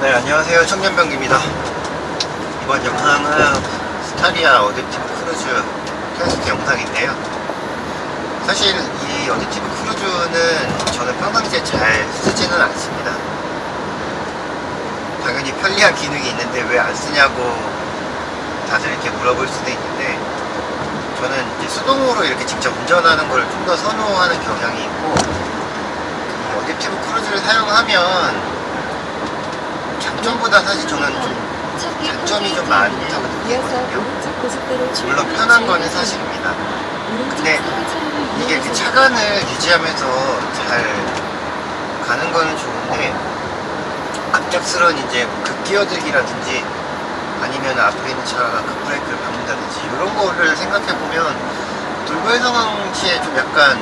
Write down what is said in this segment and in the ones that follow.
네, 안녕하세요. 청년병기입니다. 이번 영상은 스타리아 어댑티브 크루즈 테스트 영상인데요. 사실 이 어댑티브 크루즈는 저는 평상시에 잘 쓰지는 않습니다. 당연히 편리한 기능이 있는데 왜 안 쓰냐고 다들 이렇게 물어볼 수도 있는데, 저는 이제 수동으로 이렇게 직접 운전하는 걸 좀 더 선호하는 경향이 있고, 이 어댑티브 크루즈를 사용하면 장점보다 사실 저는 좀 단점이 좀 많다고 느끼거든요. 물론 편한 거는 사실입니다. 근데 이게 그 차간을 유지하면서 잘 가는 거는 좋은데, 갑작스런 이제 급기어들기라든지 아니면 앞에 있는 차가 급브레이크를 밟는다든지 이런 거를 생각해보면 돌발 상황 시에 좀 약간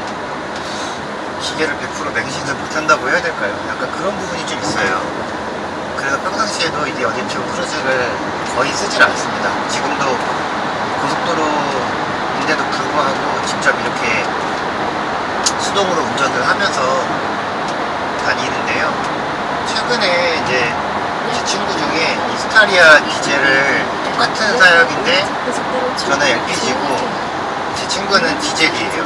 기계를 100% 맹신을 못한다고 해야 될까요? 약간 그런 부분이 좀 있어요. 그래서 평상시에도 이 어댑티브 크루즈를 거의 쓰질 않습니다. 지금도 고속도로인데도 불구하고 직접 이렇게 수동으로 운전을 하면서 다니는데요. 최근에 이제 제 친구 중에 이 스타리아 디젤을 똑같은 사역인데 저는 LPG고 제 친구는 디젤이에요.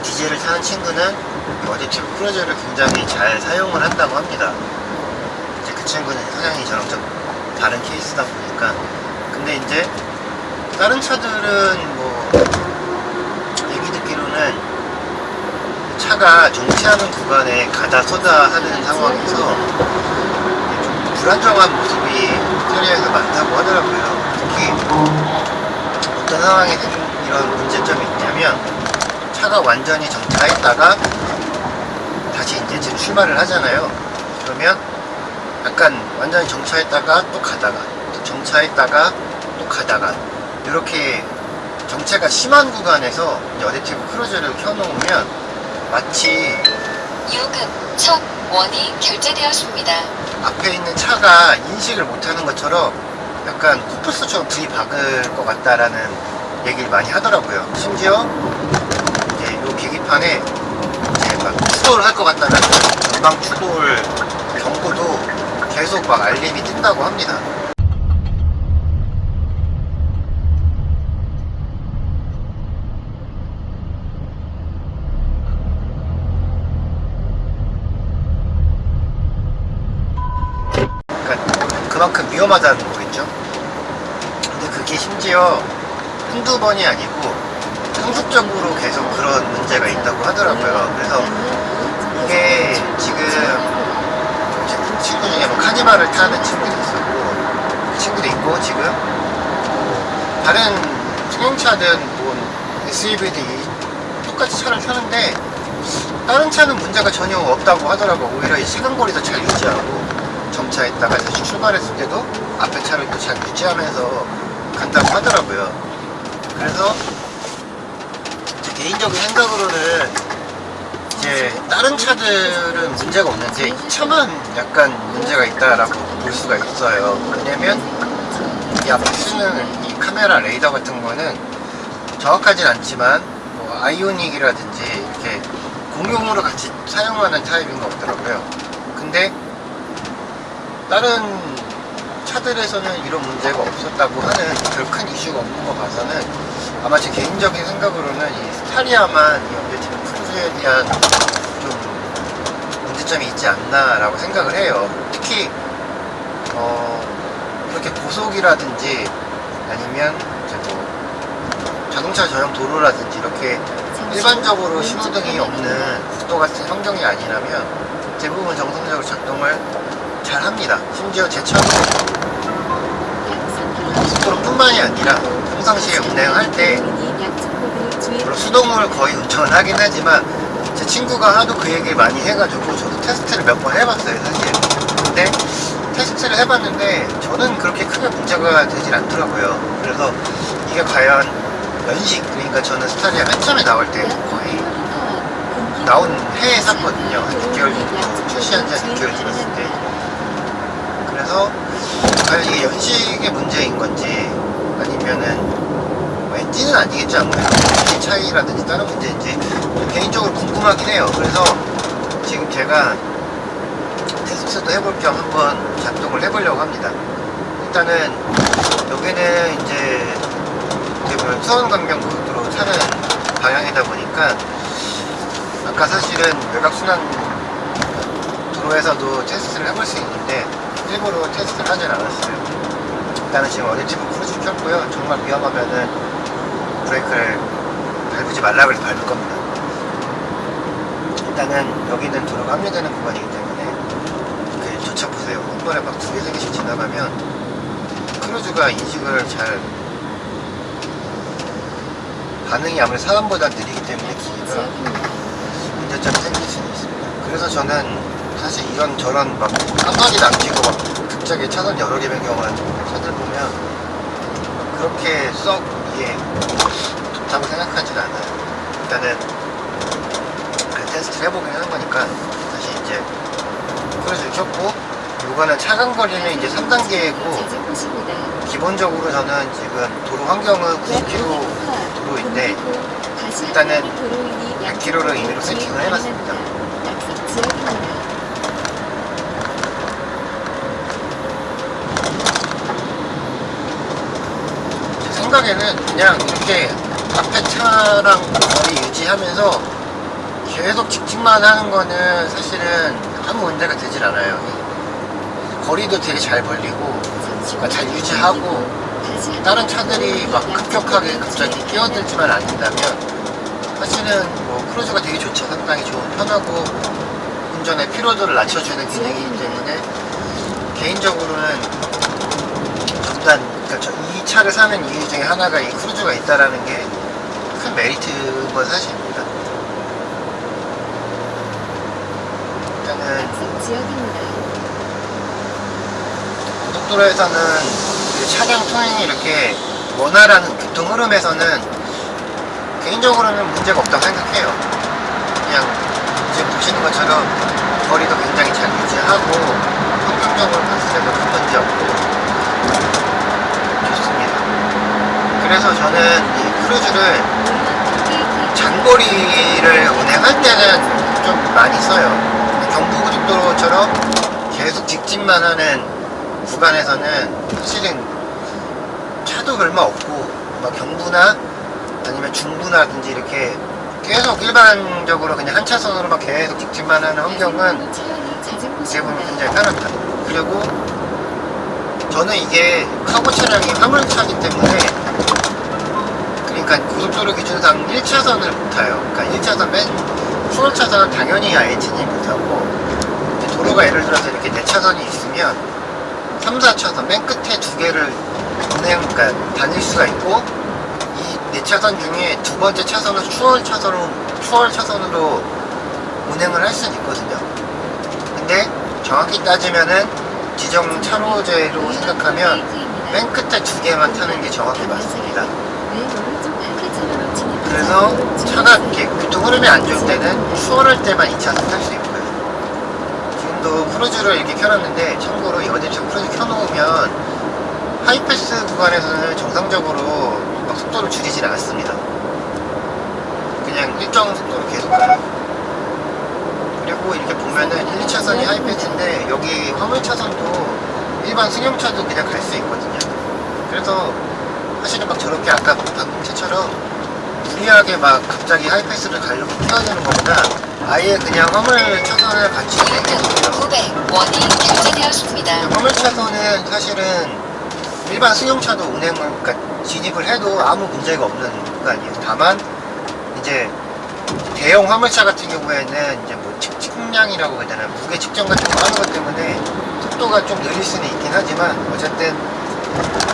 디젤을 타는 친구는 어댑티브 크루즈를 굉장히 잘 사용을 한다고 합니다. 이제 그 친구는 성향이 저랑 좀 다른 케이스다 보니까. 근데 이제 다른 차들은 뭐 얘기 듣기로는 차가 정체하는 구간에 가다 서다 하는 상황에서 좀 불안정한 모습이 스타리아에서 많다고 하더라고요. 특히 어떤 상황에 이런 문제점이 있냐면, 차가 완전히 정차했다가 다시 이제 출발을 하잖아요. 그러면 약간 완전히 정차했다가 또 가다가 또 정차했다가 또 가다가, 이렇게 정체가 심한 구간에서 어댑티브 크루즈를 켜놓으면 마치 요금 1,000원이 결제되었습니다. 앞에 있는 차가 인식을 못하는 것처럼 약간 코뿔소처럼 들이박을 것 같다라는 얘기를 많이 하더라고요. 심지어 이제 요 계기판에 이제 막 추돌을 할 것 같다는 전방 추돌 경고도 계속 막 알림이 뜬다고 합니다. 그러니까 그만큼 위험하다는 거겠죠. 근데 그게 심지어 한두 번이 아니고 상습적으로 계속 그런 문제가 있다고 하더라고요. 그래서 이게 지금 제 친구 중에 뭐 카니발을 타는 친구도 있었고, 그 친구도 있고, 지금 뭐 다른 승용차든 뭐 SUV든 똑같이 차를 타는데 다른 차는 문제가 전혀 없다고 하더라고요. 오히려 이 시간거리도 잘 유지하고 정차했다가 다시 출발했을 때도 앞에 차를 또 잘 유지하면서 간다고 하더라고요. 그래서 제 개인적인 생각으로는 이제 다른 차들은 문제가 없는데 이 차만 약간 문제가 있다라고 볼 수가 있어요. 왜냐면 이 앞에 쓰는 이 카메라 레이더 같은 거는 정확하진 않지만 뭐 아이오닉이라든지 이렇게 공용으로 같이 사용하는 타입인 것 같더라고요. 근데 다른 차들에서는 이런 문제가 없었다고 하는, 별 큰 이슈가 없는 거 봐서는 아마 제 개인적인 생각으로는 이 스타리아만 이 어댑티브 크루즈에 대한 좀 문제점이 있지 않나 라고 생각을 해요. 특히 이렇게 고속이라든지 아니면 이제 뭐 자동차 전용 도로라든지 이렇게 일반적으로 신호등이 없는 국도 같은 환경이 아니라면 대부분 정상적으로 작동을 잘 합니다. 심지어 제 차도 고속도로뿐만이 아니라 평상시에 운행할 때 물론 수동을 거의 운전을 하긴 하지만 제 친구가 하도 그 얘기를 많이 해가지고 저도 테스트를 몇 번 해봤어요, 사실. 근데 테스트를 해봤는데 저는 그렇게 크게 문제가 되질 않더라고요. 그래서 이게 과연 연식, 그러니까 저는 스타리아 맨 처음에 나올 때 거의 나온 해에 샀거든요. 한 6개월 정도, 출시한 지 한 6개월 지났을 때. 그래서 과연 이게 연식의 문제인 건지 아니면은 뭐 엔진은 아니겠죠, 아무래도 엔진 차이라든지 다른 문제인지 개인적으로 궁금하긴 해요. 그래서 지금 제가 테스트도 해볼 겸 한번 작동을 해보려고 합니다. 일단은 여기는 이제 어떻게 보면 수원강변고속도로 차는 방향이다 보니까 아까 사실은 외곽순환 도로에서도 테스트를 해볼 수 있는데 일부러 테스트를 하진 않았어요. 일단은 지금 어댑티브 크루즈 켰고요. 정말 위험하면은 브레이크를 밟지 말라 그래서 밟을 겁니다. 일단은 여기는 도로가 합류되는 구간이기 때문에 그 조차 보세요. 한 번에 막 두 개, 세 개씩 지나가면 크루즈가 인식을 잘 반응이 아무래도 사람보다 느리기 때문에 기회가 문제점이 생길 수는 있습니다. 그래서 저는 사실 이런 저런 막 깜빡이 남기고 막 갑자기 차선 여러 개 변경한 차들 보면 그렇게 썩 이게 좋다고 생각하진 않아요. 일단은 테스트를 해보긴 하는 거니까 다시 이제 크루즈를 켰고 요거는 차간 거리는 이제 3단계이고 기본적으로 저는 지금 도로 환경은 90km 도로인데 일단은 100km를 임의로 세팅을 해놨습니다. 제 생각에는 그냥 이렇게 앞에 차랑 거리 유지하면서 계속 직진만 하는 거는 사실은 아무 문제가 되질 않아요. 거리도 되게 잘 벌리고 그러니까 잘 유지하고 다른 차들이 막 급격하게 갑자기 끼어들지만 않는다면 사실은 뭐 크루즈가 되게 좋죠. 상당히 좋은 편하고 운전의 피로도를 낮춰주는 기능이기 때문에 개인적으로는 일단 그러니까 이 차를 사는 이유 중에 하나가 이 크루즈가 있다라는 게 큰 메리트인 건 사실입니다. 일단은 고속도로에서는 차량 통행이 이렇게 원활한 교통 흐름에서는 개인적으로는 문제가 없다고 생각해요. 그냥 지금 보시는 것처럼 거리도 굉장히 잘 유지하고 환경적으로 봤을 때도 큰 문제 없고 좋습니다. 그래서 저는 이 크루즈를 장거리를 운행할 때는 좀 많이 써요. 경부고속도로처럼 계속 직진만 하는 구간에서는 사실은 차도 얼마 없고 막 경부나 아니면 중부나든지 이렇게 계속 일반적으로 그냥 한 차선으로만 계속 직진만 하는 환경은 어떻게 보면 굉장히 편합니다. 그리고 저는 이게 카고 차량이 화물차이기 때문에 그러니까 고속도로 기준상 1차선을 못 타요. 그러니까 1차선 맨 수월차선은 당연히 아예 진입 못하고 도로가 예를 들어서 이렇게 4차선이 있으면 3, 4차선 맨 끝에 두 개를 그러니까 다닐 수가 있고 이 4차선 중에 두 번째 차선은 추월차선으로 운행을 할 수는 있거든요. 근데 정확히 따지면은 지정 차로제로 생각하면 맨 끝에 두 개만 타는 게 정확히 맞습니다. 그래서 차가 이렇게 교통 흐름이 안 좋을 때는 추월할 때만 2차선 탈 수 있고요. 지금도 크루즈를 이렇게 켜놨는데 참고로 이 어댑티브 크루즈 켜놓으면 하이패스 구간에서는 정상적으로 막 속도를 줄이질 않습니다. 그냥 일정 속도로 계속 가요. 그리고 이렇게 보면은 1, 2차선이 하이패스인데 여기 화물차선도 일반 승용차도 그냥 갈 수 있거든요. 그래서 사실은 막 저렇게 아까 방금 차처럼 무리하게 막 갑자기 하이패스를 가려고 뛰어내는 것보다 아예 그냥 화물 차선을 같이 운행해주세요. 900원이 결제되었습니다. 화물 차선은 사실은 일반 승용차도 운행을 그러니까 진입을 해도 아무 문제가 없는 구간이에요. 다만 이제 대형 화물차 같은 경우에는 이제 뭐 측량이라고 해야 되나 무게 측정 같은 거 하는 것 때문에 속도가 좀 느릴 수는 있긴 하지만 어쨌든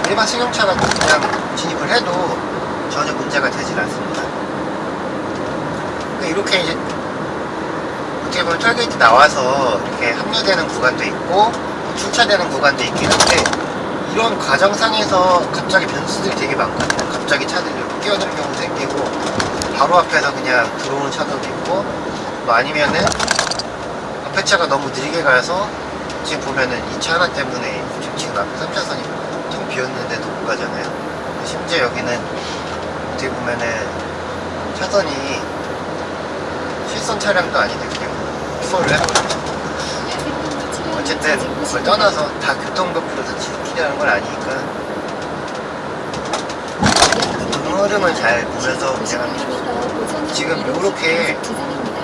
일반 승용차가 그냥 진입을 해도 전혀 문제가 되질 않습니다. 그러니까 이렇게 이제 어떻게 보면 톨게이트 나와서 이렇게 합류되는 구간도 있고 출차되는 구간도 있긴 한데 이런 과정상에서 갑자기 변수들이 되게 많거든요. 갑자기 차들이 끼어드는 경우도 생기고 바로 앞에서 그냥 들어오는 차들도 있고 뭐 아니면은 앞에 차가 너무 느리게 가서 지금 보면은 이 차 하나 때문에 지금 앞에 3차선이 텅 비었는데도 못 가잖아요. 심지어 여기는 어떻게 보면은 차선이 실선 차량도 아닌데 그냥 추월을 해버리죠. 어쨌든 그걸 떠나서 다 교통법으로서 지키려는 걸 아니니까 그 흐름을 잘 보면서 제가 지금 요렇게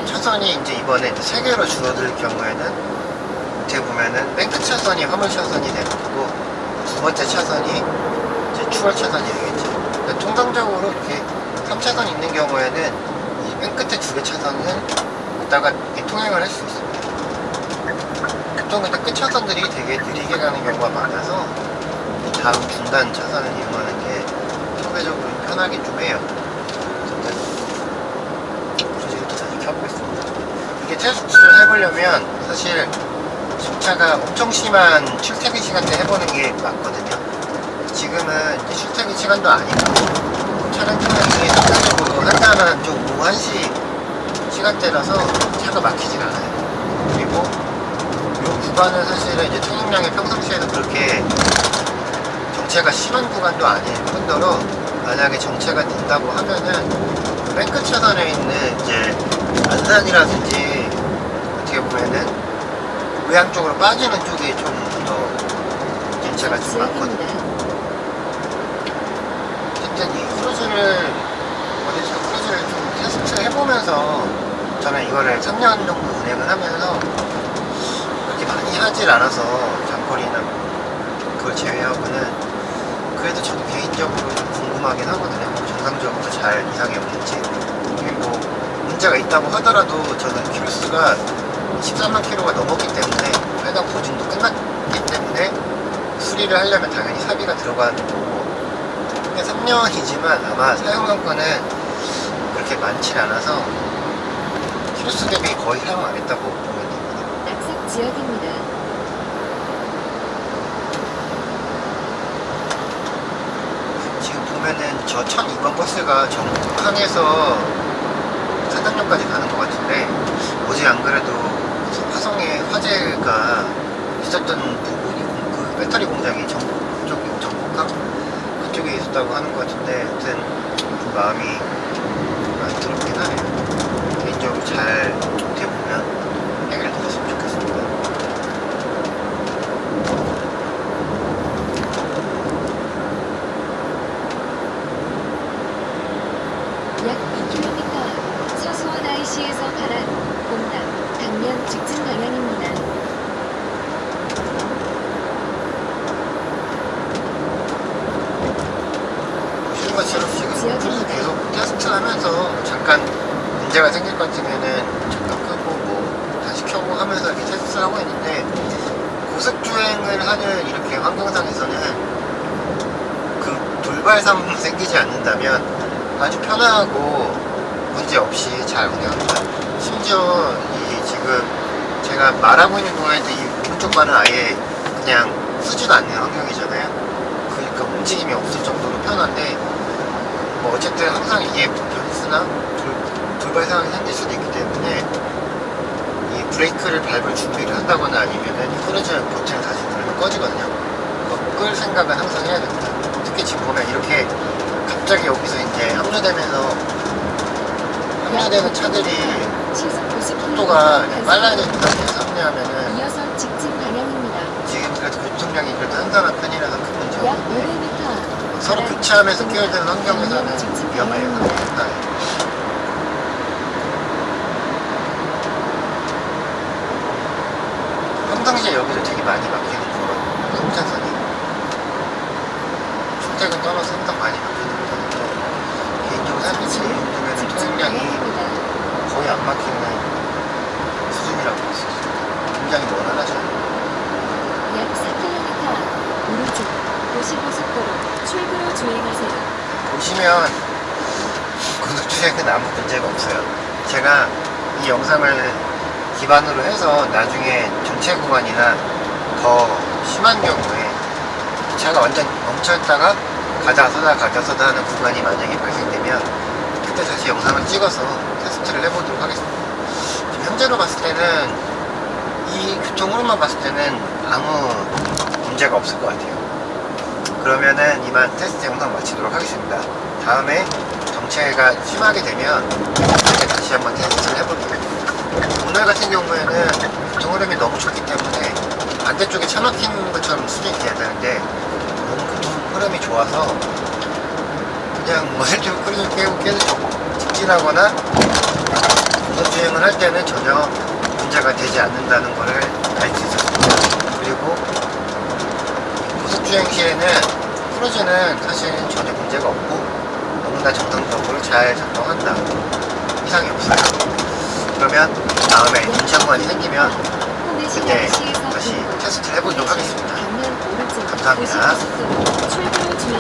차선이 이제 이번에 이제 3개로 줄어들 경우에는 어떻게 보면은 맨 끝 차선이 화물 차선이 되는 거고 두 번째 차선이 이제 추월 차선이 되겠죠. 그러니까 통상적으로 이렇게 3차선 있는 경우에는 이 맨 끝에 2개 차선은 이따가 통행을 할 수 있습니다. 보통 근데 끝 차선들이 되게 느리게 가는 경우가 많아서 이 다음 중단 차선을 이용하는 게 상대적으로 편하긴 좀 해요. 브루즈부터 다시 켜보겠습니다. 이게 테스트를 해보려면 사실 승차가 엄청 심한 출퇴근 시간대 해보는 게 맞거든요. 지금은 이제 출퇴근 시간도 아니고 차량 통행이 상대적으로 한산한 좀 오후 1시 시간대라서 차가 막히진 않아요. 그리고 이 구간은 사실은 이제 통행량이 평상시에도 그렇게 정체가 심한 구간도 아닐 뿐더러 만약에 정체가 된다고 하면은 맨 끝 차선에 있는 이제 안산이라든지 어떻게 보면은 고향 쪽으로 빠지는 쪽이 좀 더 정체가 좀 많거든요. 어쨌든 이 크루즈를 어디서 크루즈를 좀 테스트 해보면서 저는 이거를 3년 정도 운행을 하면서 그렇게 많이 하질 않아서 장거리나 그걸 제외하고는 그래도 저도 개인적으로 좀 궁금하긴 하거든요. 정상적으로 잘 이상이 없는지. 그리고 문제가 있다고 하더라도 저는 키로수가 13만 킬로가 넘었기 때문에 해당 보증도 끝났기 때문에 수리를 하려면 당연히 사비가 들어가는 거고, 근데 3년이지만 아마 사용용권은 그렇게 많지 않아서 키로수 대비 거의 사용 안 했다고 보면 됩니다. 낙석 지역입니다. 지금 보면은 저 1002번 버스가 정항에서 산단역까지 가는 것 같은데, 어제 안 그래도 화성에 화재가 있었던 부분이 그 배터리 공장이 전북 쪽이 전북항 그쪽에 있었다고 하는 것 같은데, 아무튼 좀 마음이 많이 들었긴 하네요. 개인적으로 잘 어떻게 보면 해결됐으면 좋겠습니다. 약 2km 서수원 IC에서 가란 공당 당면 직진 방향입니다. 보시는 것처럼 지금 크루즈 계속 테스트를 하면서 잠깐 문제가 생길 것 같으면은 잠깐 끄고 뭐 다시 켜고 하면서 이렇게 테스트를 하고 있는데, 고속주행을 하는 이렇게 환경상에서는 그 돌발상 생기지 않는다면 아주 편하고 문제 없이 잘 운행합니다. 심지어 이 지금 제가 말하고 있는 동안에도 이 오른쪽 발은 아예 그냥 쓰지도 않는 환경이잖아요. 그러니까 움직임이 없을 정도로 편한데, 뭐 어쨌든 항상 이게 변수나 돌발 상황이 생길 수도 있기 때문에 이 브레이크를 밟을 준비를 한다거나 아니면은 크루즈 버튼을 다시 누르면 꺼지거든요. 그거 끌 생각은 항상 해야 됩니다. 특히 지금 보면 이렇게 갑자기 여기서 이제 합류되는 차들이 시속 90km 속도가 빨라야 되니까 합류하면은 이어서 직진 방향입니다. 지금 그래도 교통량이 그래도 한산한 편이라서 큰 문제가 약 없는데, 500m 서로 교차하면서 끼어야 되는 환경에서는 위험해요. 평상시에 여기서 되게 많이 막히는 거라고, 3차선이 출퇴근 떠나서 항상 많이 막히는 거라서 개인적으로 사실 이 정도면 통행량이 거의 안 막히는 수준이라고 볼 수 있어요. 굉장히 원활하죠. 약 4km 오른쪽 도시고속도로 출구로 주행하세요. 보시면 고속주행은 아무 문제가 없어요. 제가 이 영상을 기반으로 해서 나중에 정체 구간이나 더 심한 경우에 차가 완전 멈춰있다가 가다 서다 하는 구간이 만약에 발생되면 그때 다시 영상을 찍어서 테스트를 해보도록 하겠습니다. 지금 현재로 봤을 때는 이 교통 흐름만 봤을 때는 아무 문제가 없을 것 같아요. 그러면은 이만 테스트 영상 마치도록 하겠습니다. 다음에 정체가 심하게 되면 그때 다시 한번 테스트를 해볼게요. 오늘 같은 경우에는 교통 흐름이 너무 좋기 때문에 반대쪽에 차 막힌 것처럼 수준이 돼야 되는데 너무 교통 흐름이 좋아서 그냥 어설프게 흐름을 깨고 계속 직진하거나 고속주행을 할 때는 전혀 문제가 되지 않는다는 것을 알 수 있었습니다. 그리고 고속주행 시에는 크루즈는 사실 전혀 문제가 없고 너무나 정상적으로 잘 작동한다. 이상이 없어요. 그러면 다음에 임차권이 생기면 그때 다시 테스트를 해보도록 하겠습니다. 감사합니다. 출구로 주행